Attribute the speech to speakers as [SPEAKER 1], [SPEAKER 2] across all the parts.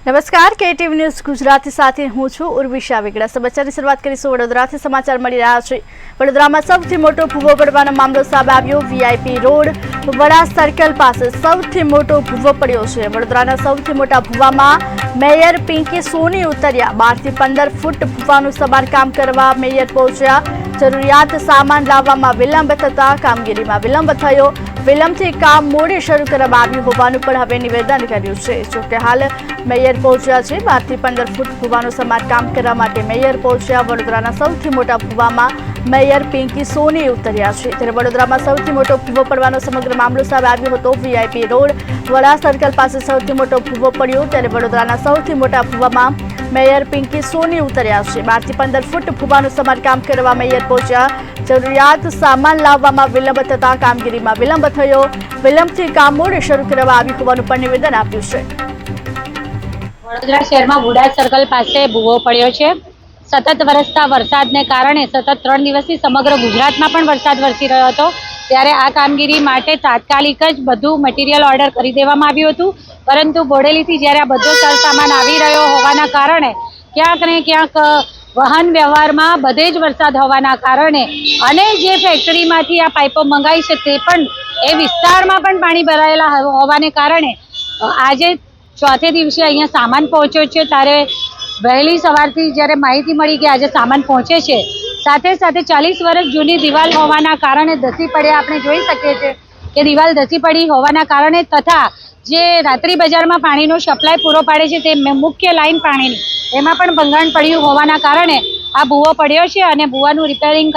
[SPEAKER 1] નમસ્કાર KTV news Gujarati સાથે હું છું ઉર્વિશા વેગડા। સમાચારની શરૂઆત કરીશું વડોદરાથી। સમાચાર મળી રહ્યા છે વડોદરામાં સૌથી મોટો ભૂવો પડવાનો મામલો સામે આવ્યો। વીઆઈપી રોડ વડા સર્કલ પાસે સૌથી મોટો ભૂવો પડ્યો છે। વડોદરાના સૌથી મોટા ભૂવામાં મેયર પિંકી સોની ઉતર્યા। 12 થી 15 ફૂટ ભૂવાનું સમારકામ કરવા મેયર પહોંચ્યા। જરૂરિયાત સામાન લાવવામાં વિલંબ થતા કામગીરીમાં વિલંબ થયો। વિલંબથી કામ મોડે શરૂ કરવામાં આવ્યું હોવાનું પણ હવે નિવેદન કર્યું છે। જોકે હાલ મેયર પહોંચ્યા છે। 12 થી 15 ફૂટ ભૂવાનું સમારકામ કરવા માટે મેયર પહોંચ્યા। વડોદરાના સૌથી મોટા ભૂવામાં મેયર પિંકી સોની ઉતર્યા છે। ત્યારે વડોદરામાં સૌથી મોટો ભૂવો પડવાનો સમગ્ર મામલો સામે આવ્યો હતો। વીઆઈપી રોડ વડા સર્કલ પાસે સૌથી મોટો ભૂવો પડ્યો। ત્યારે વડોદરાના સૌથી મોટા ભૂવામાં મેયર પિંકી સોની ઉતર્યા છે। 12 થી 15 ફૂટ ભૂવાનું સમારકામ કરવા મેયર પહોંચ્યા। જરૂરિયાત સામાન લાવવામાં વિલંબ થતા કામગીરીમાં વિલંબ થયો। વિલંબથી કામ મોડે શરૂ કરવામાં આવ્યું હોવાનું પણ નિવેદન આપ્યું છે।
[SPEAKER 2] વડોદરા શહેરમાં વુડા સર્કલ પાસે ભૂવો પડ્યો છે। સતત વરસતા વરસાદને કારણે સતત 3 દિવસથી સમગ્ર ગુજરાતમાં પણ વરસાદ વરસી રહ્યો હતો। ત્યારે આ કામગીરી માટે તાત્કાલિક જ બધું મટીરિયલ ઓર્ડર કરી દેવામાં આવ્યું હતું। પરંતુ બોડેલીથી જ્યારે આ બધો સરસામાન આવી રહ્યો હોવાના કારણે ક્યાંક ને ક્યાંક વાહન વ્યવહારમાં બધે જ વરસાદ હોવાના કારણે અને જે ફેક્ટરીમાંથી આ પાઇપો મંગાવી છે તે પણ એ વિસ્તારમાં પણ પાણી ભરાયેલા હોવાને કારણે આજે ચોથે દિવસે અહીંયા સામાન પહોંચ્યો છે। ત્યારે વહેલી સવારથી જ્યારે માહિતી મળી કે આજે સામાન પહોંચે છે, સાથે સાથે 40 વર્ષ જૂની દિવાલ હોવાના કારણે ધસી પડ્યા આપણે જોઈ શકીએ છીએ કે દિવાલ ધસી પડી હોવાના કારણે તથા જે રાત્રિ બજારમાં પાણીનો સપ્લાય પૂરો પાડે છે તે મુખ્ય લાઈન પાણીની એમાં પણ ભંગાણ પડ્યું હોવાના કારણે આ ભૂવો પડ્યો છે અને ભૂવાનું રિપેરિંગ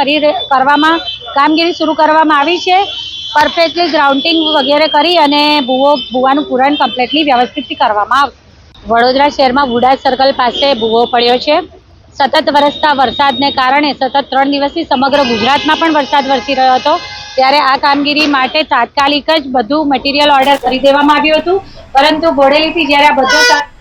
[SPEAKER 2] કરવામાં કામગીરી શરૂ કરવામાં આવી છે। પરફેક્ટલી ગ્રાઉન્ડિંગ વગેરે કરી અને ભૂવાનું પૂરણ કમ્પ્લીટલી વ્યવસ્થિતથી કરવામાં આવશે। વડોદરા શહેરમાં વુડા સર્કલ પાસે ભૂવો પડ્યો છે। સતત વરસતા વરસાદને કારણે સતત 3 દિવસથી સમગ્ર ગુજરાતમાં પણ વરસાદ વરસી રહ્યો હતો। ત્યારે આ કામગીરી માટે તાત્કાલિક જ બધું મટીરિયલ ઓર્ડર કરી દેવામાં આવ્યું હતું। પરંતુ બોડેલીથી જ્યારે આ બધો